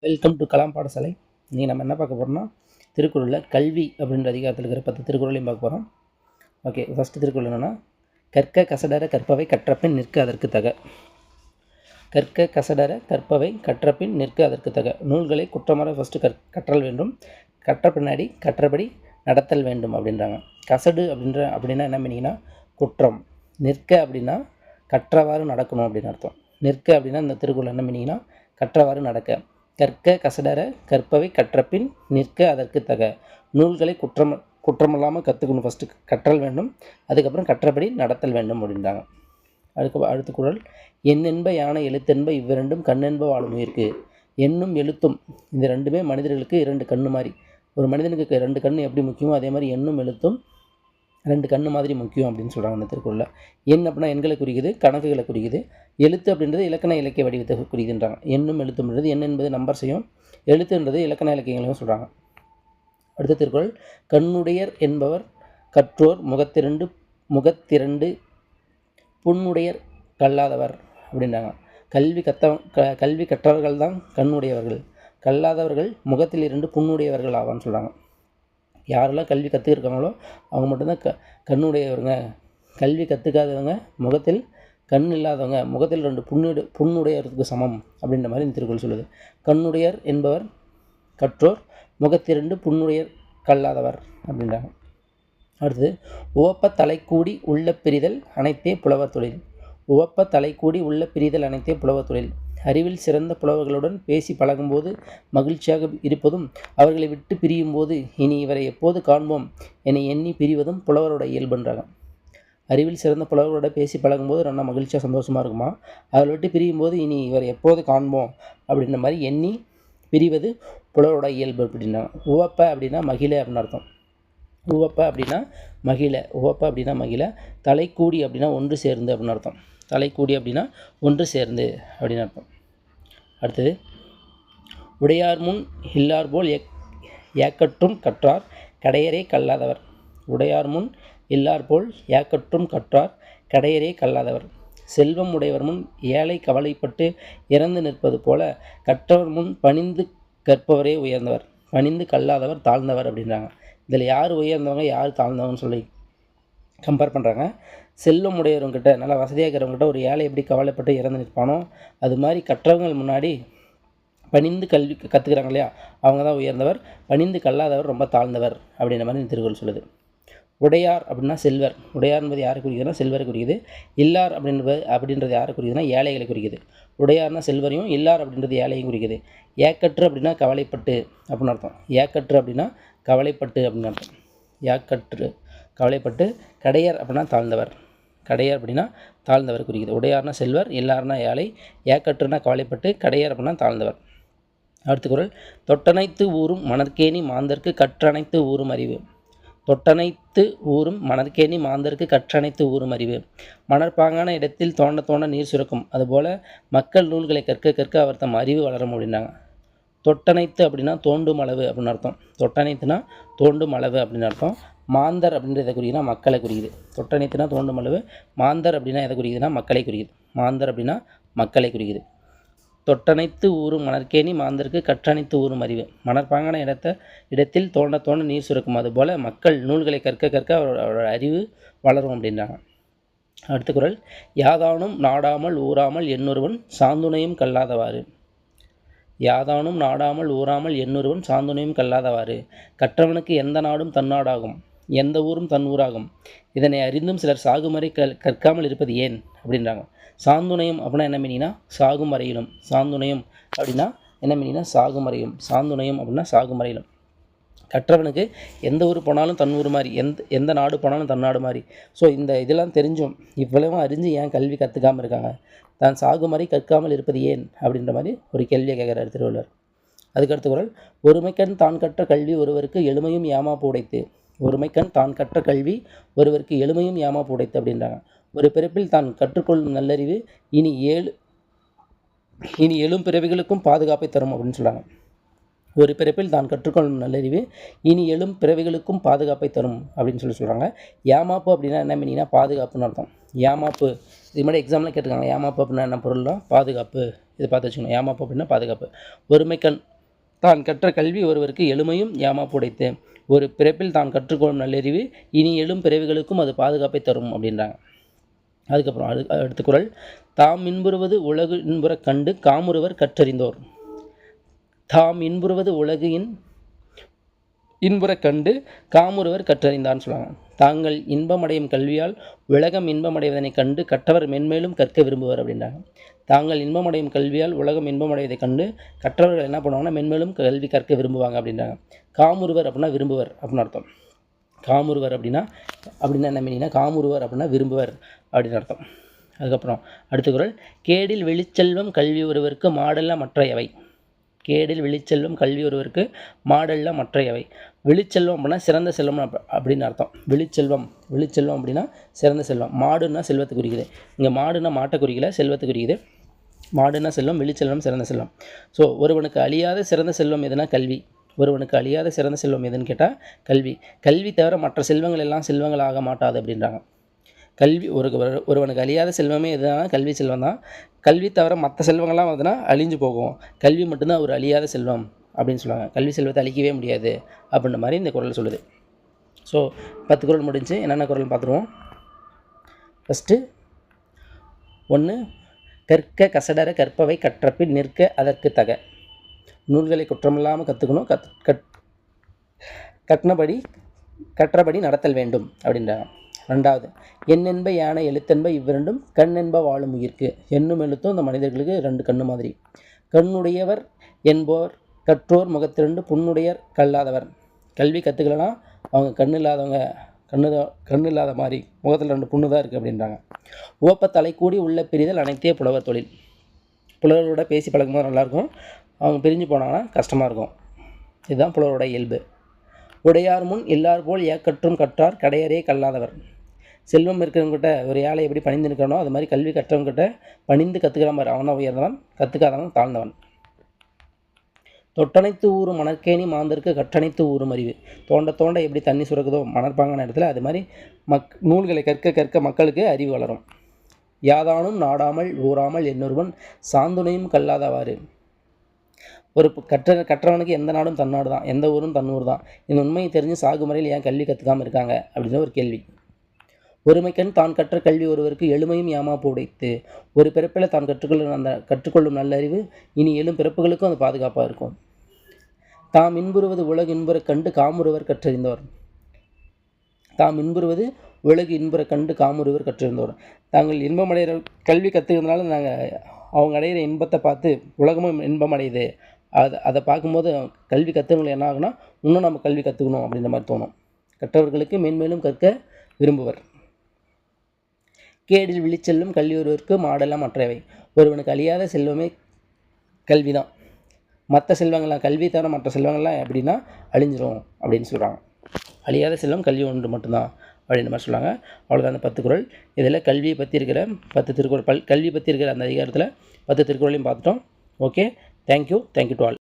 Welcome to Kalam பாடசாலை. இன்றைக்கி நம்ம என்ன பார்க்க போகிறோம்னா, திருக்குறளில் கல்வி அப்படின்ற அதிகாரத்தில் இருக்கிற 10 திருக்குறளையும் பார்க்க போகிறோம். ஓகே, ஃபஸ்ட்டு திருக்குறள் என்னென்னா, கற்க கசடர கற்பவை கற்றபின் நிற்க அதற்கு தக. கற்க கசடர கற்பவை கற்றபின் நிற்க அதற்கு தக. நூல்களை குற்றமற ஃபஸ்ட்டு கற்றல் வேண்டும், கற்ற பின்னாடி கற்றபடி நடத்தல் வேண்டும் அப்படின்றாங்க. கசடு அப்படின்னா என்ன மீனிங்னா குற்றம், நிற்க அப்படின்னா கற்றவாறு நடக்கணும் அப்படின்னு அர்த்தம். நிற்க அப்படின்னா இந்த திருக்குறள் என்ன மீனிங்னா கற்றவாறு நடக்க. கற்க கசடர கற்பவை கற்றபின் நிற்க அதற்கு தக. நூல்களை குற்றமில்லாமல் கற்றுக்கணும், ஃபஸ்ட்டு கற்றல் வேண்டும், அதுக்கப்புறம் கற்றபடி நடத்தல் வேண்டும் அப்படின்றாங்க. அடுத்த குறள், எண்ணென்ப யானை எழுத்தென்ப இவ்விரண்டும் கண்ணென்ப வாழும் உயிர்க்கு. எண்ணும் எழுத்தும் இந்த ரெண்டுமே மனிதர்களுக்கு 2 கண்ணு மாதிரி. ஒரு மனிதனுக்கு 2 கண்ணு எப்படி முக்கியமோ அதே மாதிரி எண்ணும் எழுத்தும் 2 கண்ணு மாதிரி முக்கியம் அப்படின்னு சொல்கிறாங்க இந்த திருக்குறளில். எண் அப்படின்னா எண்களை குறிக்குது, கணக்குகளை குறிக்குது. எழுத்து அப்படின்றது இலக்கண இலக்கிய வடிவத்தை குறிக்குதுன்றாங்க. எண்ணும் எழுத்துன்றது எண் என்பது நம்பர்ஸையும், எழுத்துன்றது இலக்கண இலக்கியங்களையும் சொல்கிறாங்க. அடுத்த திருக்குறள், கண்ணுடையர் என்பவர் கற்றோர் முகத்திரண்டு புண்ணுடையர் கல்லாதவர் அப்படின்றாங்க. கல்வி கற்றவர்கள் தான் கண்ணுடையவர்கள், கல்லாதவர்கள் முகத்தில் 2 புண்ணுடையவர்கள் ஆவான்னு சொல்கிறாங்க. யாரெல்லாம் கல்வி கற்றுக்கிருக்காங்களோ அவங்க மட்டும்தான் கண்ணுடையவங்க. கல்வி கற்றுக்காதவங்க முகத்தில் கண் இல்லாதவங்க, முகத்தில் 2 புண்ணுடையவருக்கு சமம் அப்படின்ற மாதிரி இந்த திருக்குறள் சொல்லுது. கண்ணுடையர் என்பவர் கற்றோர், முகத்திரண்டு புண்ணுடையர் கல்லாதவர் அப்படின்றாங்க. அடுத்தது, உவப்ப தலைக்கூடி உள்ள பிரிதல் அனைத்தே புலவர் தொழில். உவப்ப தலைக்கூடி உள்ள பிரிதல் அனைத்தே புலவர் தொழில். அறிவில் சிறந்த புலவர்களுடன் பேசி பழகும்போது மகிழ்ச்சியாக இருப்பதும், அவர்களை விட்டு பிரியும் போது இனி இவரை எப்போது காண்போம் என எண்ணி பிரிவதும் புலவரோட இயல்புன்றாங்க. அறிவில் சிறந்த புலவரோட பேசி பழகும்போது ரொம்ப மகிழ்ச்சியாக சந்தோஷமாக இருக்குமா, அவரை விட்டு பிரியும் போது இனி இவரை எப்போது காண்போம் அப்படின்ற மாதிரி எண்ணி பிரிவது புலவரோட இயல்பு அப்படின்னாங்க. உவப்ப அப்படின்னா மகிழ அப்படின்னு அர்த்தம். உவப்ப அப்படின்னா மகிழ, உவப்ப அப்படின்னா மகிழ. தலைக்கூடி அப்படின்னா ஒன்று சேர்ந்து அப்படின்னு அர்த்தம். தலைக்கூடி அப்படின்னா ஒன்று சேர்ந்து அப்படின்னு அர்த்தம். அடுத்தது, உடையார் முன் இல்லார் போல் ஏக்கற்றும் கற்றார் கடையரே கல்லாதவர். உடையார் முன் இல்லார் போல் ஏக்கற்றும் கற்றார் கடையரே கல்லாதவர். செல்வம் உடையவர் முன் ஏழை கவலைப்பட்டு இறந்து நிற்பது போல கற்றவர் முன் பணிந்து கற்பவரே உயர்ந்தவர், பணிந்து கல்லாதவர் தாழ்ந்தவர் அப்படின்றாங்க. இதில் யார் உயர்ந்தவங்க யார் தாழ்ந்தவங்கன்னு சொல்லி கம்பேர் பண்ணுறாங்க. செல்வம் உடையவங்கிட்ட, நல்லா வசதியாக இருக்கிறவங்ககிட்ட ஒரு ஏழை எப்படி கவலைப்பட்டு இறந்து நிற்பானோ அது மாதிரி கற்றவங்க முன்னாடி பணிந்து கல்வி கற்றுக்கிறாங்க இல்லையா, அவங்க தான் உயர்ந்தவர். பணிந்து கல்லாதவர் ரொம்ப தாழ்ந்தவர் அப்படின்ற மாதிரி இந்த திருக்குறள் சொல்லுது. உடையார் அப்படின்னா செல்வர். உடையார் என்பது யாரை குறிக்குதுன்னா செல்வரை குறிக்குது. இல்லார் அப்படின்றது யாரை குறிக்குதுன்னா ஏழைகளை குறிக்குது. உடையார்னா செல்வரையும், இல்லார் அப்படின்றது ஏழையும் குறிக்குது. ஏக்கற்று அப்படின்னா கவலைப்பட்டு அப்படின்னு அர்த்தம். ஏக்கற்று அப்படின்னா கவலைப்பட்டு அப்படின்னு அர்த்தம். ஏக்கற்று கவலைப்பட்டு. கடையர் அப்படின்னா தாழ்ந்தவர். கடையர் அப்படின்னா தாழ்ந்தவர் குறிக்குது. உடையார்னா செல்வர், இல்லார்னா ஏழை, ஏக்கற்றுனா கவலைப்பட்டு, கடையர் அப்படின்னா தாழ்ந்தவர். அடுத்த குறள், தொட்டனைத்து ஊரும் மணற்கேணி மாந்தர்க்கு கற்றனைத்து ஊரும் அறிவு. தொட்டனைத்து ஊரும் மணற்கேணி மாந்தர்க்கு கற்றனைத்து ஊரும் அறிவு. மணற்பாங்கான இடத்தில் தோண்ட தோண்ட நீர் சுரக்கும், அதுபோல் மக்கள் நூல்களை கற்க கற்க அவர் தம் அறிவு வளரும் அப்படின்னாங்க. தொட்டனைத்து அப்படின்னா தோண்டும் அளவு அப்படின்னு அர்த்தம். தொட்டனைத்துனா தோண்டும் அளவு அப்படின்னு அர்த்தம். மாந்தர் அப்படின்ற எதை குறிக்குதுன்னா மக்களை குறிக்குது. தொட்டனைத்துனா தோண்டும் அளவு. மாந்தர் அப்படின்னா எதை குறிக்குதுன்னா மக்களை குறிக்குது. மாந்தர் அப்படின்னா மக்களை குறிக்குது. தொட்டனைத்து ஊரும் மணற்கேணி மாந்தருக்கு கற்றனைத்து ஊரும் அறிவு. மணற்பாங்கான இடத்தில் தோண்ட தோண்ட நீர் சுரக்கும், அதுபோல் மக்கள் நூல்களை கற்க கற்க அவரோட அறிவு வளரும் அப்படின்றாங்க. அடுத்த குறள், யாதானும் நாடாமல் ஊறாமல் எண்ணொருவன் சாந்துணையும் கல்லாதவாறு. யாதானும் நாடாமல் ஊறாமல் எண்ணொருவன் சாந்துணையும் கல்லாதவாறு. கற்றவனுக்கு எந்த நாடும் தன்னாடாகும், எந்த ஊரும் தன் ஊராகும். இதனை அறிந்தும் சிலர் சாகுமறை கற்காமல் இருப்பது ஏன் அப்படின்றாங்க. சாந்துணையும் அப்படின்னா என்ன மீனிங்னா சாகும் வரையிலும். சாந்துணையும் அப்படின்னா என்ன மீனிங்னா சாகும் வரையும். சாந்துணையும் அப்படின்னா சாகும் வரையிலும். கற்றவனுக்கு எந்த ஊர் போனாலும் தன் ஊர் மாதிரி, எந்த நாடு போனாலும் தன் நாடு மாதிரி. ஸோ இந்த இதெல்லாம் தெரிஞ்சும் இவ்வளவும் அறிஞ்சு ஏன் கல்வி கற்றுக்காமல் இருக்காங்க, தான் சாகுமறை கற்காமல் இருப்பது ஏன் அப்படின்ற மாதிரி ஒரு கேள்வியை கேட்குறாரு திருவள்ளுவர். அதுக்கடுத்த குறள், ஒருமைக்கண் தான் கற்ற கல்வி ஒருவருக்கு எளிமையும் ஏமாப்பு உடைத்து. ஒருமைக்கண் தான் கற்ற கல்வி ஒருவருக்கு எளிமையும் ஏமாப்பு உடைத்து அப்படின்றாங்க. ஒரு பிறப்பில் தான் கற்றுக்கொள்ளும் நல்லறிவு இனி எழும் பிறவிகளுக்கும் பாதுகாப்பை தரும் அப்படின்னு சொல்கிறாங்க. ஒரு பிறப்பில் தான் கற்றுக்கொள்ளும் நல்லறிவு இனி எழும் பிறவிகளுக்கும் பாதுகாப்பை தரும் அப்படின்னு சொல்கிறாங்க. ஏமாப்பு அப்படின்னா என்ன மீனிங்னா பாதுகாப்புன்னு அர்த்தம். ஏமாப்பு இது மாதிரி எக்ஸாம்லாம் கேட்டிருக்காங்க. ஏமாப்பு அப்படின்னா என்ன பொருள்னா பாதுகாப்பு. இது பார்த்து வச்சுக்கணும். ஏமாப்பு அப்படின்னா பாதுகாப்பு. ஒருமைக்கண் தான் கற்ற கல்வி ஒருவருக்கு எளிமையும் ஏமாப்பு உடைத்து, ஒரு பிறப்பில் தான் கற்றுக்கொள்ளும் நல்லறிவு இனி எழும் பிறவிகளுக்கும் அது பாதுகாப்பை தரும் அப்படின்றாங்க. அதுக்கப்புறம் அடுத்த குறள், தாம் இன்புறுவது உலகு இன்புறக் கண்டு காமுறுவர் கற்றறிந்தோர். தாம் இன்புறுவது உலகின் இன்புறக் கண்டு காமுறுவர் கற்றறிந்தான்னு சொல்லுவாங்க. தாங்கள் இன்பமடையும் கல்வியால் உலகம் இன்பமடைவதனைக் கண்டு கற்றவர் மென்மேலும் கற்க விரும்புவர் அப்படின்றாங்க. தாங்கள் இன்பமடையும் கல்வியால் உலகம் இன்பமடைவதைக் கண்டு கற்றவர்கள் என்ன பண்ணுவாங்கன்னா மென்மேலும் கல்வி கற்க விரும்புவாங்க அப்படின்றாங்க. காமுறுவர் அப்படின்னா விரும்புவர் அப்படின்னு அர்த்தம். காமுறுவர் அப்படின்னா என்ன மீனிங்னா, காமுறுவர் அப்படின்னா விரும்புவர் அப்படின்னு அர்த்தம். அதுக்கப்புறம் அடுத்த குறள், கேடில் வெளிச்செல்வம் கல்வி ஒருவருக்கு மாடல்ல மற்றையவை. கேடில் வெளிச்செல்வம் கல்வி ஒருவருக்கு மாடல்ல மற்றையவை. வெளிச்செல்வம் அப்படின்னா சிறந்த செல்வம் அப்படின்னு அர்த்தம். வெளிச்செல்வம் அப்படின்னா சிறந்த செல்வம். மாடுன்னா செல்வத்தை குறிக்குது. இங்கே மாடுன்னா மாட்டை குறிக்கல, செல்வத்தை குறிக்குது. மாடுன்னா செல்வம், வெளிச்செல்வம் சிறந்த செல்வம். ஸோ ஒருவனுக்கு அழியாத சிறந்த செல்வம் எதுனா கல்வி. ஒருவனுக்கு அழியாத சிறந்த செல்வம் எதுன்னு கேட்டால் கல்வி. கல்வி தவிர மற்ற செல்வங்கள் எல்லாம் செல்வங்கள் ஆக மாட்டாது அப்படின்றாங்க. கல்வி ஒருவனுக்கு அழியாத செல்வமே எதுனா கல்வி செல்வம் தான். கல்வி தவிர மற்ற செல்வங்கள்லாம் வந்துன்னா அழிஞ்சு போகும். கல்வி மட்டும்தான் ஒரு அழியாத செல்வம் அப்படின்னு சொல்லுவாங்க. கல்வி செல்வத்தை அழிக்கவே முடியாது அப்படின்ற மாதிரி இந்த குறள் சொல்லுது. ஸோ 10 குறள் முடிஞ்சு. என்னென்ன குறள்னு பார்த்துருவோம். ஃபஸ்ட்டு 1, கற்க கசடர கற்பவை கற்றபின் நிற்க அதற்கு தக. நூல்களை குற்றமில்லாமல் கற்றுக்கணும். கற்றபடி நடத்தல் வேண்டும் அப்படின்றாங்க. 2வது, எண்ணென்ப யானை எழுத்தென்ப இவ்விரண்டும் கண்ணென்ப வாழும் உயிர்க்கு. எண்ணும் எழுத்தும் இந்த மனிதர்களுக்கு 2 கண்ணு மாதிரி. கண்ணுடையவர் என்போர் கற்றோர் முகத்திரண்டு புண்ணுடையர் கல்லாதவர். கல்வி கற்றுக்கலாம், அவங்க கண்ணு இல்லாத மாதிரி முகத்தில் 2 புண்ணு தான் இருக்குது அப்படின்றாங்க. உவப்ப தலை கூடி உள்ள பிரிதல் அனைத்தே புலவர் தொழில். புலவரோட பேசி பழகும்போது நல்லாயிருக்கும், அவங்க பிரிஞ்சு போனாங்கன்னா கஷ்டமாக இருக்கும். இதுதான் புலவரோட இயல்பு. உடையார் முன் எல்லார் போல் ஏக்கற்றும் கற்றார் கடையரே கல்லாதவர். செல்வம் இருக்கிறவங்ககிட்ட ஒரு ஏழை எப்படி பணிந்து நிற்கணும், அது மாதிரி கல்வி கற்றவங்ககிட்ட பணிந்து கற்றுக்கிற மாதிரி அவன் தான் உயர்ந்தவன், கற்றுக்காதவன் தாழ்ந்தவன். தொட்டனைத்து ஊரும் மணற்கேணி மாந்தருக்கு கற்றனைத்து ஊரும் அறிவு. தோண்ட தோண்ட எப்படி தண்ணி சுரக்குதோ மணற்பாங்கான இடத்துல, அது மாதிரி நூல்களை கற்க மக்களுக்கு அறிவு வளரும். யாதானும் நாடாமல் ஊறாமல் என்னொருவன் சாந்துணையும் கல்லாதவாறு. ஒரு கற்றவனுக்கு எந்த நாடும் தன்னாடு தான், எந்த ஊரும் தன்னூர் தான். இந்த உண்மையை தெரிஞ்சு சாகுமுறையில் ஏன் கல்வி கற்றுக்காமல் இருக்காங்க அப்படின்னு ஒரு கேள்வி. ஒருமைக்கண் தான் கற்ற கல்வி ஒருவருக்கு எளிமையும் ஏமாப்பு உடைத்து, ஒரு பிறப்பில் தான் கற்றுக்கொள்ளும் நல்லறிவு இனி எழும் பிறப்புகளுக்கும் அது பாதுகாப்பாக இருக்கும். தாம் இன்புறுவது உலகு இன்புறக் கண்டு காமுறுவர் கற்றறிந்தவர். தாம் இன்புறுவது உலகு இன்புறக் கண்டு காமுறுவர் கற்றறிந்தவர். தாங்கள் இன்பமடைகிற கல்வி கற்றுக்கிறதுனால அவங்க அடைகிற இன்பத்தை பார்த்து உலகமும் இன்பம் அடையுது. அதை பார்க்கும்போது கல்வி கற்றுக்கணும் என்ன ஆகுனா, இன்னும் நம்ம கல்வி கற்றுக்கணும் அப்படின்ற மாதிரி தோணும். கற்றவர்களுக்கு மேன்மேலும் கற்க விரும்புவர். கேடில் விழிச்செல்லும் கல்வி ஒருவருக்கு மாடெல்லாம் மற்றவை. ஒருவனுக்கு அழியாத செல்வமே கல்வி தான். மற்ற செல்வங்கள்லாம் கல்வி தவிர மற்ற செல்வங்கள்லாம் எப்படின்னா அழிஞ்சிரும் அப்படின்னு சொல்கிறாங்க. அழியாத செல்வம் கல்வி ஒன்று மட்டும்தான் அப்படின்ற மாதிரி சொல்லுவாங்க. அவ்வளோதான் அந்த 10 குறள். இதில் கல்வியை பற்றி இருக்கிற 10 திருக்குறள், கல்வி பற்றி இருக்கிற அந்த அதிகாரத்தில் 10 திருக்குறளையும் பார்த்துட்டோம். Okay, thank you to all.